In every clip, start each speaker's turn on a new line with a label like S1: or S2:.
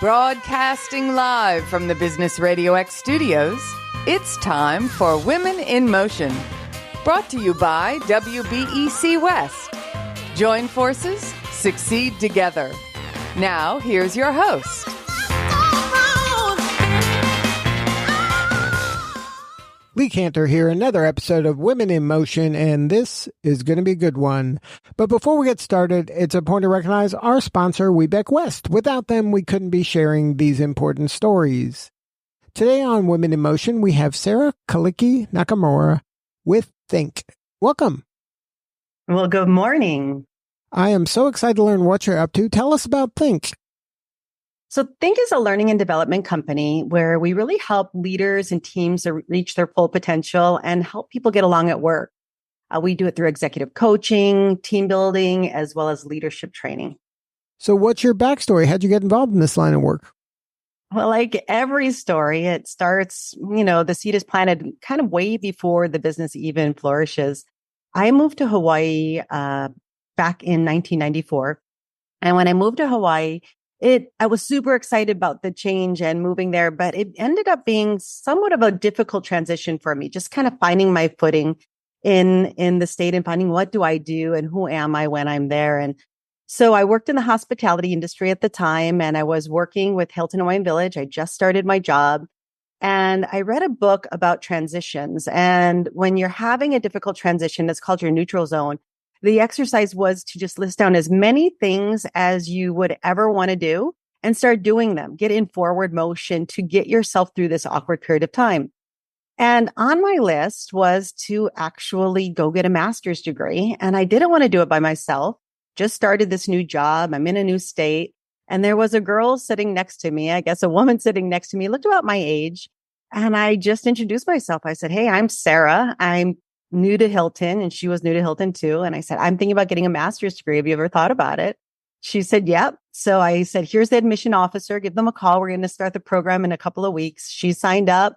S1: Broadcasting live from the Business RadioX studios, it's time for Women in Motion. Brought to you by WBEC West. Join forces, succeed together. Now, here's your host.
S2: Lee Kantor here, another episode of Women in Motion, and this is going to be a good one. But before we get started, it's important to recognize our sponsor, WBEC West. Without them, we couldn't be sharing these important stories. Today on Women in Motion, we have Sarah Kalicki-Nakamura with Think. Welcome.
S3: Well, good morning.
S2: I am so excited to learn what you're up to. Tell us about Think.
S3: So Think is a learning and development company where we really help leaders and teams to reach their full potential and help people get along at work. We do it through executive coaching, team building, as well as leadership training.
S2: So what's your backstory? How'd you get involved in this line of work?
S3: Well, like every story, it starts, the seed is planted kind of way before the business even flourishes. I moved to Hawaii back in 1994. And when I moved to Hawaii, I was super excited about the change and moving there, but it ended up being somewhat of a difficult transition for me, just kind of finding my footing in the state and finding what do I do and who am I when I'm there. And so I worked in the hospitality industry at the time, and I was working with Hilton Hawaiian Village. I just started my job, and I read a book about transitions. And when you're having a difficult transition, it's called your neutral zone. The exercise was to just list down as many things as you would ever want to do and start doing them. Get in forward motion to get yourself through this awkward period of time. And on my list was to actually go get a master's degree. And I didn't want to do it by myself. Just started this new job. I'm in a new state. And there was a girl sitting next to me, I guess a woman sitting next to me, looked about my age. And I just introduced myself. I said, "Hey, I'm Sarah. I'm new to Hilton," and she was new to Hilton too. And I said, "I'm thinking about getting a master's degree. Have you ever thought about it?" She said, "Yep." So I said, "Here's the admission officer. Give them a call. We're going to start the program in a couple of weeks." She signed up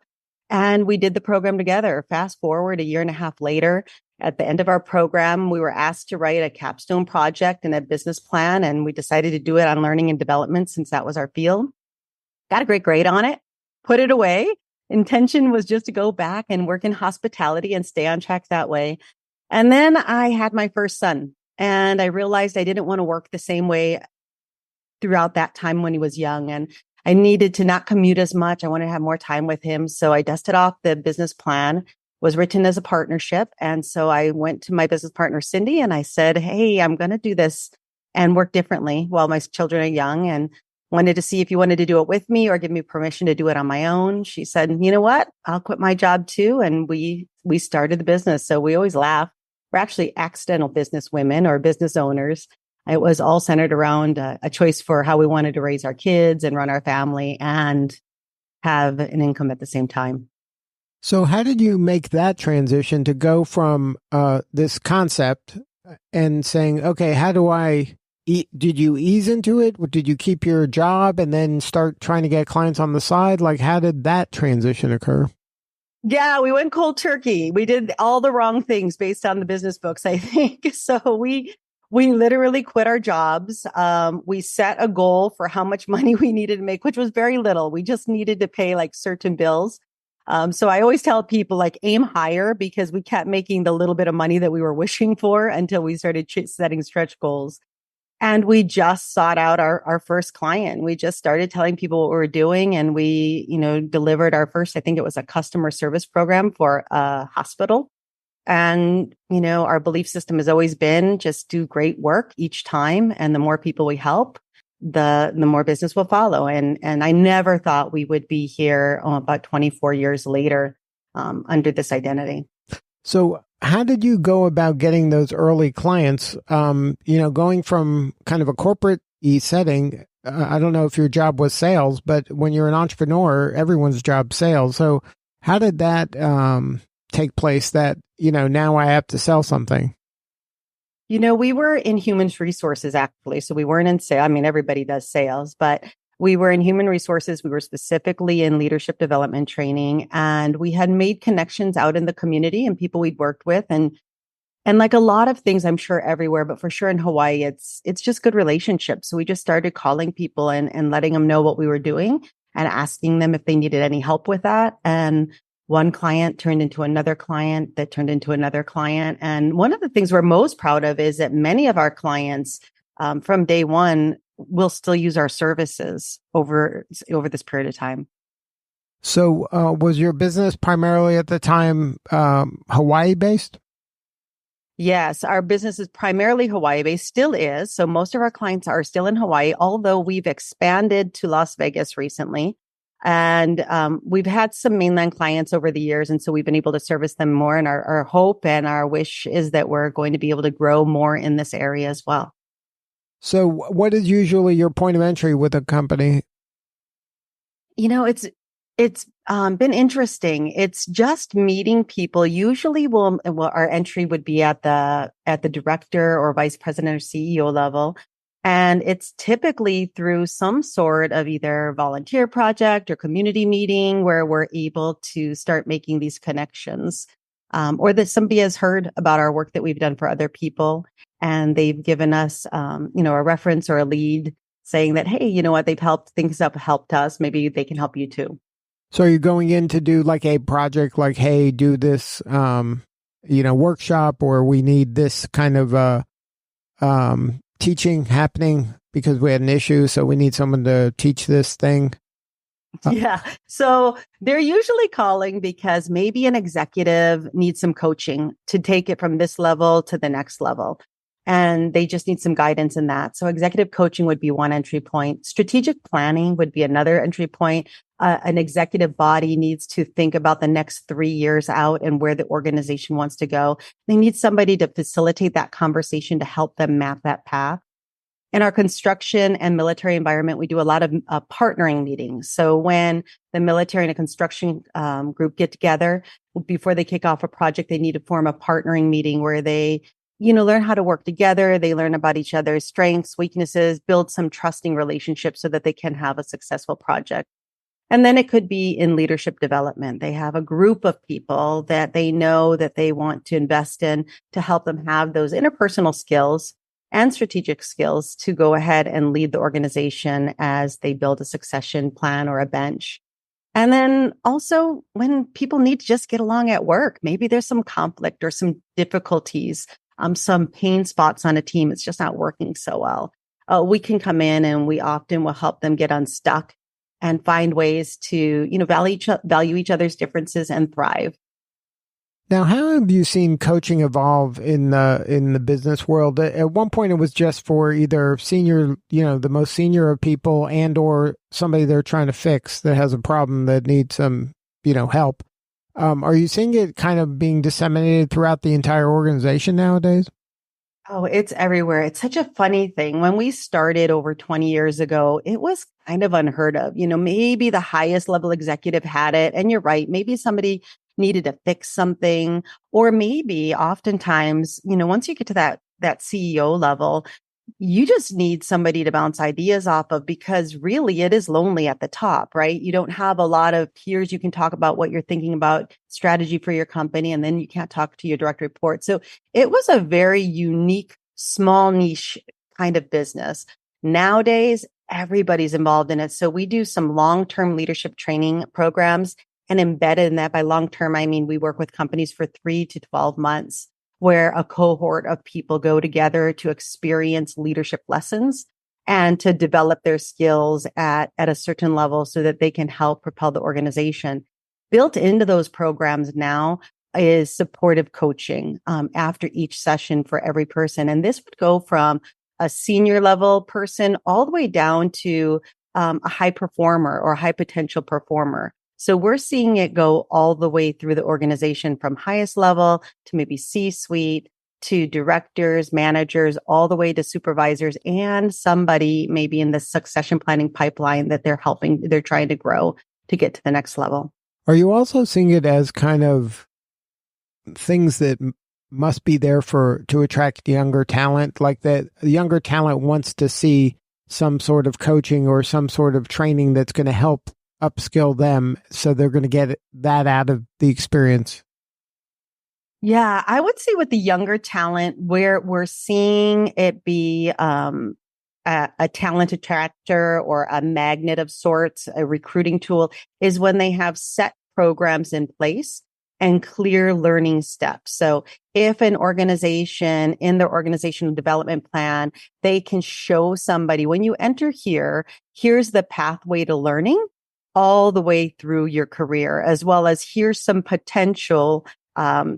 S3: and we did the program together. Fast forward a year and a half later, at the end of our program, we were asked to write a capstone project and a business plan. And we decided to do it on learning and development since that was our field. Got a great grade on it, put it away. Intention was just to go back and work in hospitality and stay on track that way. And then I had my first son, and I realized I didn't want to work the same way throughout that time when he was young. And I needed to not commute as much. I wanted to have more time with him. So I dusted off the business plan, was written as a partnership. And so I went to my business partner, Cindy, and I said, "Hey, I'm going to do this and work differently while my children are young, and wanted to see if you wanted to do it with me or give me permission to do it on my own." She said, "You know what? I'll quit my job too." And we started the business. So we always laugh. We're actually accidental business women or business owners. It was all centered around a choice for how we wanted to raise our kids and run our family and have an income at the same time.
S2: So how did you make that transition to go from this concept and saying, okay, how do I did you ease into it? Did you keep your job and then start trying to get clients on the side? Like, how did that transition occur?
S3: Yeah, we went cold turkey. We did all the wrong things based on the business books, I think. So we literally quit our jobs. We set a goal for how much money we needed to make, which was very little. We just needed to pay like certain bills. So I always tell people like aim higher, because we kept making the little bit of money that we were wishing for until we started setting stretch goals. And we just sought out our first client. We just started telling people what we were doing. And we, delivered our first, I think it was a customer service program for a hospital. And, our belief system has always been just do great work each time. And the more people we help, the more business will follow. And I never thought we would be here about 24 years later under this identity.
S2: So how did you go about getting those early clients, going from kind of a corporate-y setting? I don't know if your job was sales, but when you're an entrepreneur, everyone's job sales. So how did that take place that, now I have to sell something?
S3: We were in human resources, actually. So we weren't in sales. I mean, everybody does sales, but we were in human resources. We were specifically in leadership development training, and we had made connections out in the community and people we'd worked with. And And like a lot of things, I'm sure everywhere, but for sure in Hawaii, it's just good relationships. So we just started calling people and letting them know what we were doing and asking them if they needed any help with that. And one client turned into another client that turned into another client. And one of the things we're most proud of is that many of our clients from day one will still use our services over this period of time.
S2: So was your business primarily at the time Hawaii based?
S3: Yes, our business is primarily Hawaii based, still is. So most of our clients are still in Hawaii, although we've expanded to Las Vegas recently. And we've had some mainland clients over the years. And so we've been able to service them more. And our hope and our wish is that we're going to be able to grow more in this area as well.
S2: So what is usually your point of entry with a company?
S3: You know, it's been interesting. It's just meeting people. Usually our entry would be at the director or vice president or CEO level. And it's typically through some sort of either volunteer project or community meeting where we're able to start making these connections. Or that somebody has heard about our work that we've done for other people and they've given us, a reference or a lead saying that, hey, you know what, things have helped us. Maybe they can help you too.
S2: So are you going in to do like a project like, hey, do this, workshop, or we need this kind of teaching happening because we had an issue, so we need someone to teach this thing?
S3: Yeah. So they're usually calling because maybe an executive needs some coaching to take it from this level to the next level. And they just need some guidance in that. So executive coaching would be one entry point. Strategic planning would be another entry point. An executive body needs to think about the next 3 years out and where the organization wants to go. They need somebody to facilitate that conversation to help them map that path. In our construction and military environment, we do a lot of partnering meetings. So when the military and a construction group get together, before they kick off a project, they need to form a partnering meeting where they learn how to work together. They learn about each other's strengths, weaknesses, build some trusting relationships so that they can have a successful project. And then it could be in leadership development. They have a group of people that they know that they want to invest in to help them have those interpersonal skills and strategic skills to go ahead and lead the organization as they build a succession plan or a bench. And then also when people need to just get along at work, maybe there's some conflict or some difficulties, some pain spots on a team. It's just not working so well. We can come in and we often will help them get unstuck and find ways to, value each other's differences and thrive.
S2: Now, how have you seen coaching evolve in the business world? At one point, it was just for either senior, the most senior of people, and or somebody they're trying to fix that has a problem that needs some, help. Are you seeing it kind of being disseminated throughout the entire organization nowadays?
S3: Oh, it's everywhere. It's such a funny thing. When we started over 20 years ago, it was kind of unheard of. Maybe the highest level executive had it. And you're right. Maybe somebody needed to fix something, or maybe oftentimes, once you get to that CEO level, you just need somebody to bounce ideas off of, because really it is lonely at the top, right? You don't have a lot of peers you can talk about what you're thinking about, strategy for your company, and then you can't talk to your direct report. So it was a very unique, small niche kind of business. Nowadays, everybody's involved in it. So we do some long-term leadership training programs, and embedded in that, by long-term, I mean, we work with companies for 3 to 12 months where a cohort of people go together to experience leadership lessons and to develop their skills at a certain level so that they can help propel the organization. Built into those programs now is supportive coaching after each session for every person. And this would go from a senior level person all the way down to a high performer or high potential performer. So we're seeing it go all the way through the organization, from highest level to maybe C-suite to directors, managers, all the way to supervisors, and somebody maybe in the succession planning pipeline that they're trying to grow to get to the next level.
S2: Are you also seeing it as kind of things that must be there to attract younger talent, like that the younger talent wants to see some sort of coaching or some sort of training that's going to help upskill them, so they're going to get that out of the experience?
S3: Yeah, I would say with the younger talent, where we're seeing it be a talent attractor or a magnet of sorts, a recruiting tool, is when they have set programs in place and clear learning steps. So if an organization in their organizational development plan, they can show somebody when you enter here, here's the pathway to learning all the way through your career, as well as here's some potential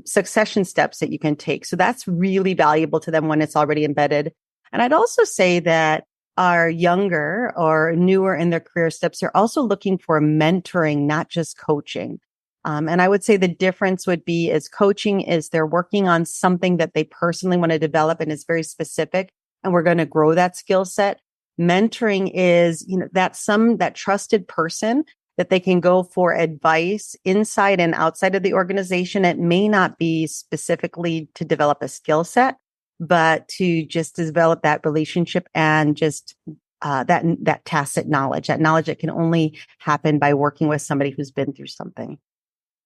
S3: succession steps that you can take. So that's really valuable to them when it's already embedded. And I'd also say that our younger or newer in their career steps are also looking for mentoring, not just coaching. And I would say the difference would be is coaching is they're working on something that they personally want to develop and is very specific, and we're going to grow that skill set. Mentoring is, that trusted person that they can go for advice inside and outside of the organization. It may not be specifically to develop a skill set, but to just develop that relationship and just that tacit knowledge, that knowledge that can only happen by working with somebody who's been through something.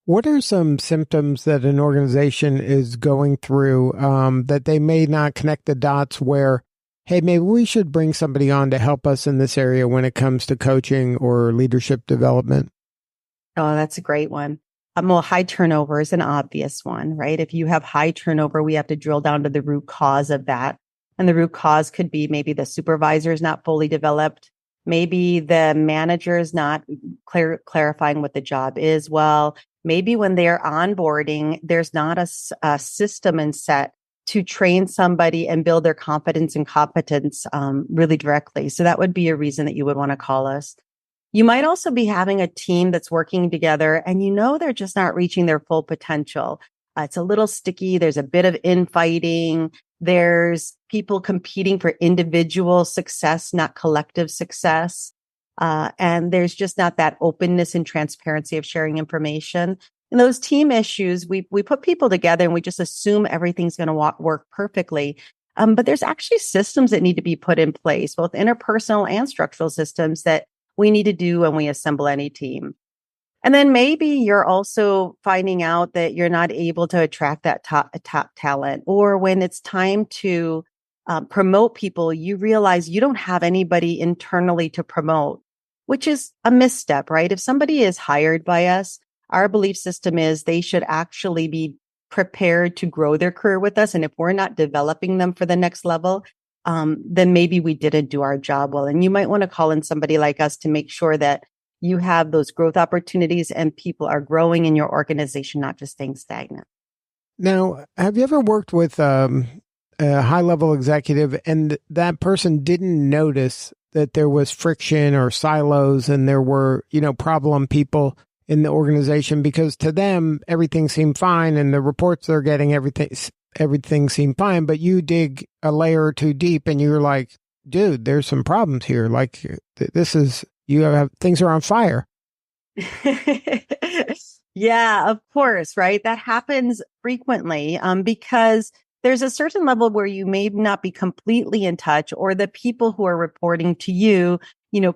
S2: What are some symptoms that an organization is going through that they may not connect the dots where, hey, maybe we should bring somebody on to help us in this area when it comes to coaching or leadership development?
S3: Oh, that's a great one. Well, high turnover is an obvious one, right? If you have high turnover, we have to drill down to the root cause of that. And the root cause could be maybe the supervisor is not fully developed. Maybe the manager is not clarifying what the job is well. Maybe when they're onboarding, there's not a system and set to train somebody and build their confidence and competence really directly. So that would be a reason that you would want to call us. You might also be having a team that's working together and they're just not reaching their full potential. It's a little sticky. There's a bit of infighting. There's people competing for individual success, not collective success. And there's just not that openness and transparency of sharing information. And those team issues, we put people together and we just assume everything's going to work perfectly. But there's actually systems that need to be put in place, both interpersonal and structural systems that we need to do when we assemble any team. And then maybe you're also finding out that you're not able to attract that top talent, or when it's time to promote people, you realize you don't have anybody internally to promote, which is a misstep, right? If somebody is hired by us, our belief system is they should actually be prepared to grow their career with us. And if we're not developing them for the next level, then maybe we didn't do our job well. And you might want to call in somebody like us to make sure that you have those growth opportunities and people are growing in your organization, not just staying stagnant.
S2: Now, have you ever worked with a high-level executive and that person didn't notice that there was friction or silos and there were, problem people in the organization because to them, everything seemed fine and the reports they're getting, everything seemed fine, but you dig a layer or two deep and you're like, dude, there's some problems here. Like things are on fire.
S3: Yeah, of course, right? That happens frequently because there's a certain level where you may not be completely in touch, or the people who are reporting to you,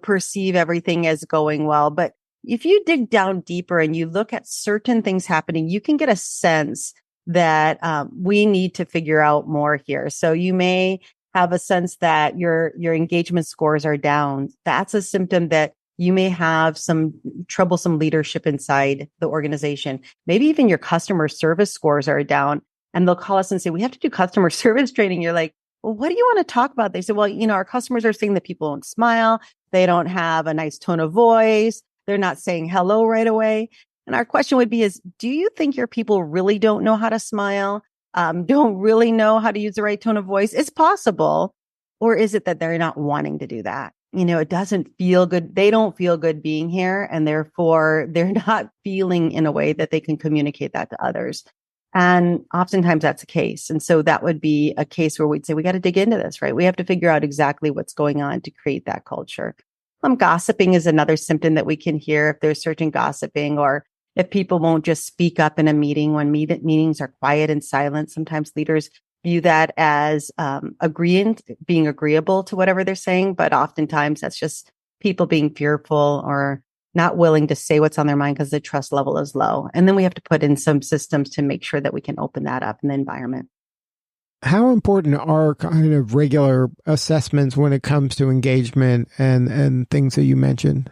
S3: perceive everything as going well. But if you dig down deeper and you look at certain things happening, you can get a sense that we need to figure out more here. So you may have a sense that your engagement scores are down. That's a symptom that you may have some troublesome leadership inside the organization. Maybe even your customer service scores are down, and they'll call us and say, we have to do customer service training. You're like, well, what do you want to talk about? They say, well, our customers are saying that people don't smile. They don't have a nice tone of voice. They're not saying hello right away. And our question would be do you think your people really don't know how to smile? Don't really know how to use the right tone of voice? It's possible. Or is it that they're not wanting to do that? It doesn't feel good. They don't feel good being here. And therefore they're not feeling in a way that they can communicate that to others. And oftentimes that's the case. And so that would be a case where we'd say, we got to dig into this, right? We have to figure out exactly what's going on to create that culture. Gossiping is another symptom that we can hear if there's certain gossiping, or if people won't just speak up in a meeting when meetings are quiet and silent. Sometimes leaders view that as being agreeable to whatever they're saying, but oftentimes that's just people being fearful or not willing to say what's on their mind because the trust level is low. And then we have to put in some systems to make sure that we can open that up in the environment.
S2: How important are kind of regular assessments when it comes to engagement and things that you mentioned?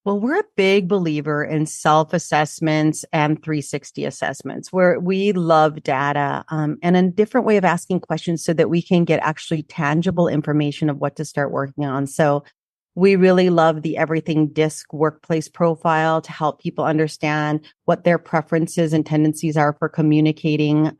S3: Well, we're a big believer in self-assessments and 360 assessments, where we love data and a different way of asking questions so that we can get actually tangible information of what to start working on. So we really love the Everything DISC workplace profile to help people understand what their preferences and tendencies are for communicating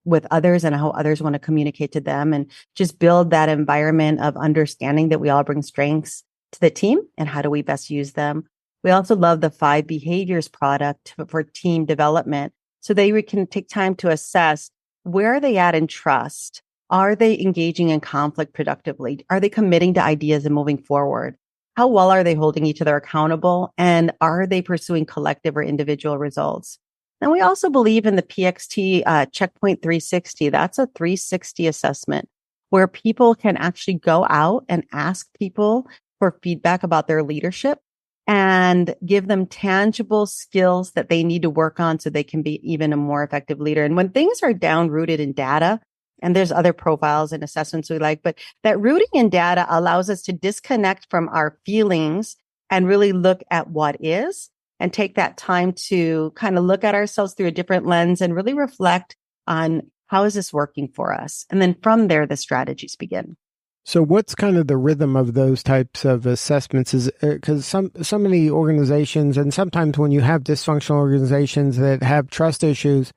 S3: with others and how others want to communicate to them, and just build that environment of understanding that we all bring strengths to the team and how do we best use them. We also love the 5 behaviors product for team development so they can take time to assess where are they at in trust. Are they engaging in conflict productively? Are they committing to ideas and moving forward? How well are they holding each other accountable? And are they pursuing collective or individual results? And we also believe in the PXT Checkpoint 360. That's a 360 assessment where people can actually go out and ask people for feedback about their leadership and give them tangible skills that they need to work on so they can be even a more effective leader. And when things are down rooted in data, and there's other profiles and assessments we like, but that rooting in data allows us to disconnect from our feelings and really look at what is, and take that time to kind of look at ourselves through a different lens and really reflect on how is this working for us? And then from there, the strategies begin.
S2: So what's kind of the rhythm of those types of assessments? Is because so many organizations, and sometimes when you have dysfunctional organizations that have trust issues,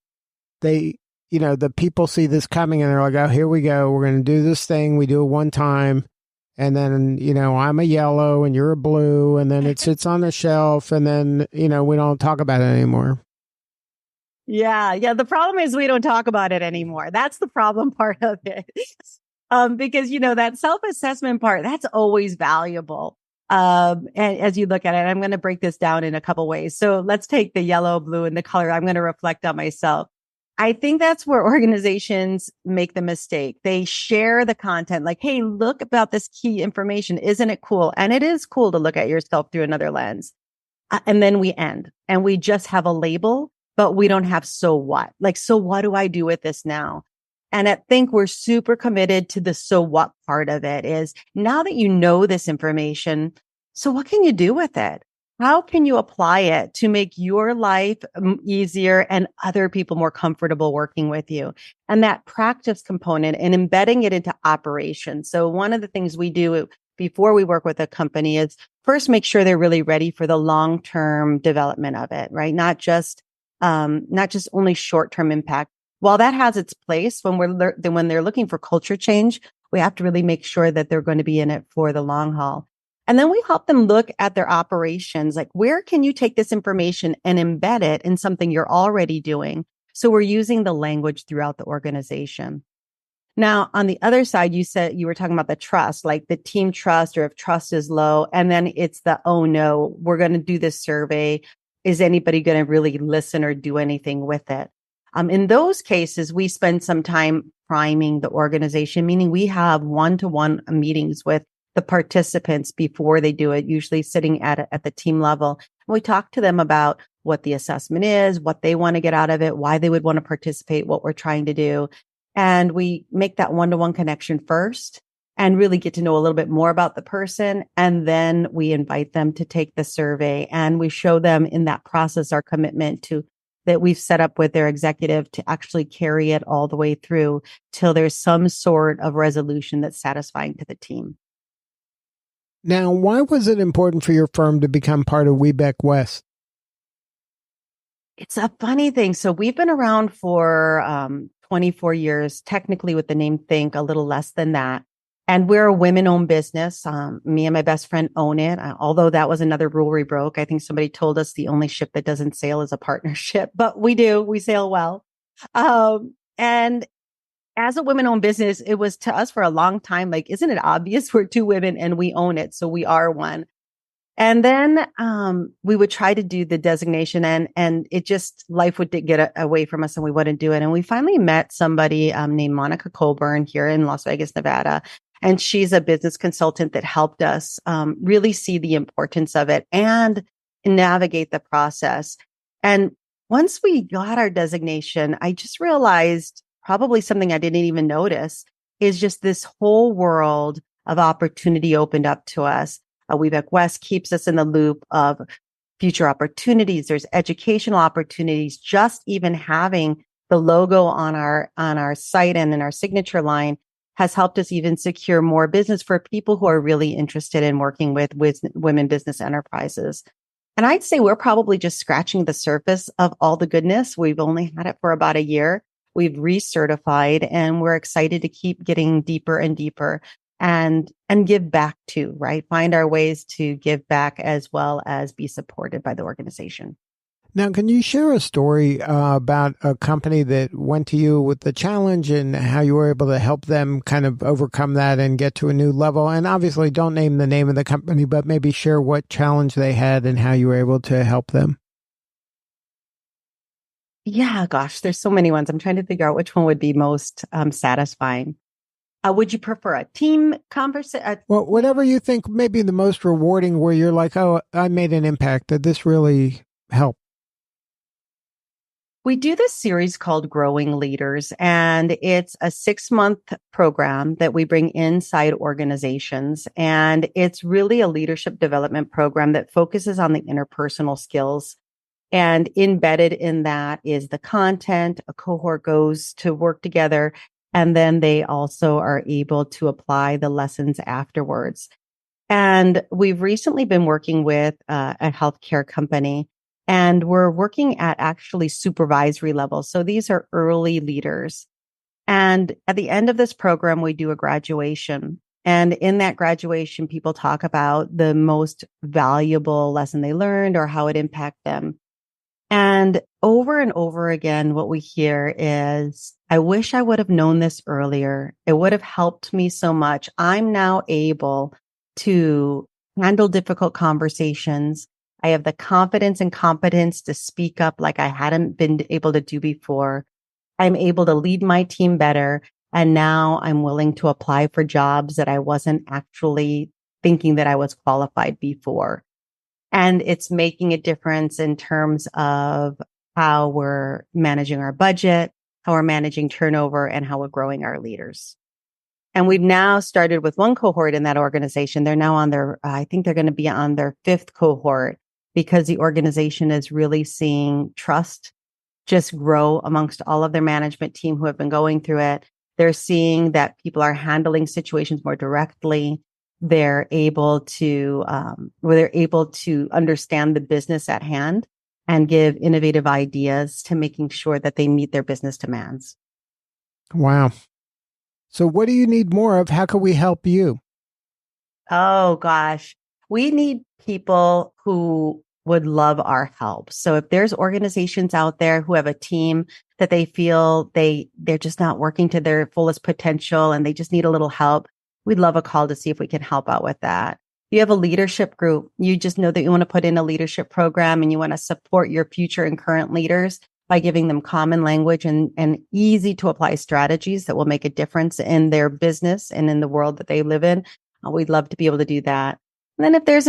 S2: the people see this coming and they're like, oh, here we go. We're going to do this thing. We do it one time. And then, I'm a yellow and you're a blue. And then it sits on the shelf. And then, we don't talk about it anymore.
S3: Yeah. The problem is we don't talk about it anymore. That's the problem part of it. Because, that self-assessment part, that's always valuable. And as you look at it, I'm going to break this down in a couple ways. So let's take the yellow, blue, and the color. I'm going to reflect on myself. I think that's where organizations make the mistake. They share the content like, hey, look about this key information. Isn't it cool? And it is cool to look at yourself through another lens. And then we end and we just have a label, but we don't have so what? Like, so what do I do with this now? And I think we're super committed to the so what part of it is, now that you know this information, so what can you do with it? How can you apply it to make your life easier and other people more comfortable working with you? And that practice component and embedding it into operations. So one of the things we do before we work with a company is first make sure they're really ready for the long-term development of it, right? Not just only short-term impact. While that has its place when they're looking for culture change, we have to really make sure that they're going to be in it for the long haul. And then we help them look at their operations, like where can you take this information and embed it in something you're already doing? So we're using the language throughout the organization. Now, on the other side, you said you were talking about the trust, like the team trust, or if trust is low, and then it's the, oh no, we're going to do this survey. Is anybody going to really listen or do anything with it? In those cases, we spend some time priming the organization, meaning we have one-to-one meetings with the participants before they do it, usually sitting at the team level. And we talk to them about what the assessment is, what they want to get out of it, why they would want to participate, what we're trying to do. And we make that one-to-one connection first and really get to know a little bit more about the person. And then we invite them to take the survey, and we show them in that process our commitment to that we've set up with their executive to actually carry it all the way through till there's some sort of resolution that's satisfying to the team.
S2: Now, why was it important for your firm to become part of WBEC West?
S3: It's a funny thing. So we've been around for 24 years, technically with the name Think, a little less than that. And we're a women-owned business. Me and my best friend own it. Although that was another rule we broke. I think somebody told us the only ship that doesn't sail is a partnership, but we do. We sail well. And as a women-owned business, it was to us for a long time, like, isn't it obvious we're two women and we own it? So we are one. And then we would try to do the designation, and it just, life would get away from us and we wouldn't do it. And we finally met somebody named Monica Colburn here in Las Vegas, Nevada. And she's a business consultant that helped us really see the importance of it and navigate the process. And once we got our designation, I just realized probably something I didn't even notice is just this whole world of opportunity opened up to us. WBEC West keeps us in the loop of future opportunities. There's educational opportunities. Just even having the logo on our site and in our signature line has helped us even secure more business for people who are really interested in working with women business enterprises. And I'd say we're probably just scratching the surface of all the goodness. We've only had it for about a year. We've recertified, and we're excited to keep getting deeper and deeper and give back too, right? Find our ways to give back as well as be supported by the organization.
S2: Now, can you share a story about a company that went to you with the challenge and how you were able to help them kind of overcome that and get to a new level? And obviously, don't name the name of the company, but maybe share what challenge they had and how you were able to help them.
S3: Yeah, gosh, there's so many ones. I'm trying to figure out which one would be most satisfying. Would you prefer a team conversation?
S2: Well, whatever you think may be the most rewarding, where you're like, oh, I made an impact, that this really helped.
S3: We do this series called Growing Leaders, and it's a 6-month program that we bring inside organizations. And it's really a leadership development program that focuses on the interpersonal skills. And embedded in that is the content. A cohort goes to work together, and then they also are able to apply the lessons afterwards. And we've recently been working with a healthcare company, and we're working at actually supervisory levels. So these are early leaders. And at the end of this program, we do a graduation. And in that graduation, people talk about the most valuable lesson they learned or how it impacted them. And over again, what we hear is, I wish I would have known this earlier. It would have helped me so much. I'm now able to handle difficult conversations. I have the confidence and competence to speak up like I hadn't been able to do before. I'm able to lead my team better. And now I'm willing to apply for jobs that I wasn't actually thinking that I was qualified before. And it's making a difference in terms of how we're managing our budget, how we're managing turnover, and how we're growing our leaders. And we've now started with one cohort in that organization. They're now on I think they're going to be on their 5th cohort, because the organization is really seeing trust just grow amongst all of their management team who have been going through it. They're seeing that people are handling situations more directly. They're able to understand the business at hand and give innovative ideas to making sure that they meet their business demands.
S2: Wow. So what do you need more of? How can we help you?
S3: Oh, gosh. We need people who would love our help. So if there's organizations out there who have a team that they feel they're just not working to their fullest potential and they just need a little help, we'd love a call to see if we can help out with that. You have a leadership group. You just know that you want to put in a leadership program and you want to support your future and current leaders by giving them common language and easy to apply strategies that will make a difference in their business and in the world that they live in. We'd love to be able to do that. And then if there's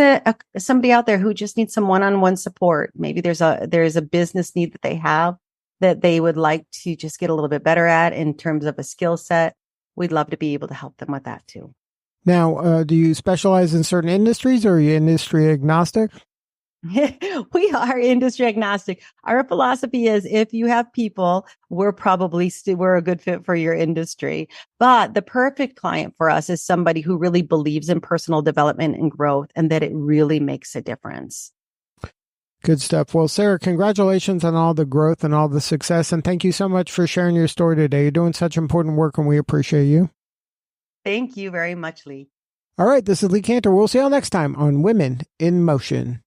S3: somebody out there who just needs some one-on-one support, maybe there's a business need that they have that they would like to just get a little bit better at in terms of a skill set, we'd love to be able to help them with that too.
S2: Now, do you specialize in certain industries, or are you industry agnostic?
S3: We are industry agnostic. Our philosophy is, if you have people, we're a good fit for your industry. But the perfect client for us is somebody who really believes in personal development and growth, and that it really makes a difference.
S2: Good stuff. Well, Sarah, congratulations on all the growth and all the success. And thank you so much for sharing your story today. You're doing such important work, and we appreciate you.
S3: Thank you very much, Lee.
S2: All right. This is Lee Kantor. We'll see you all next time on Women in Motion.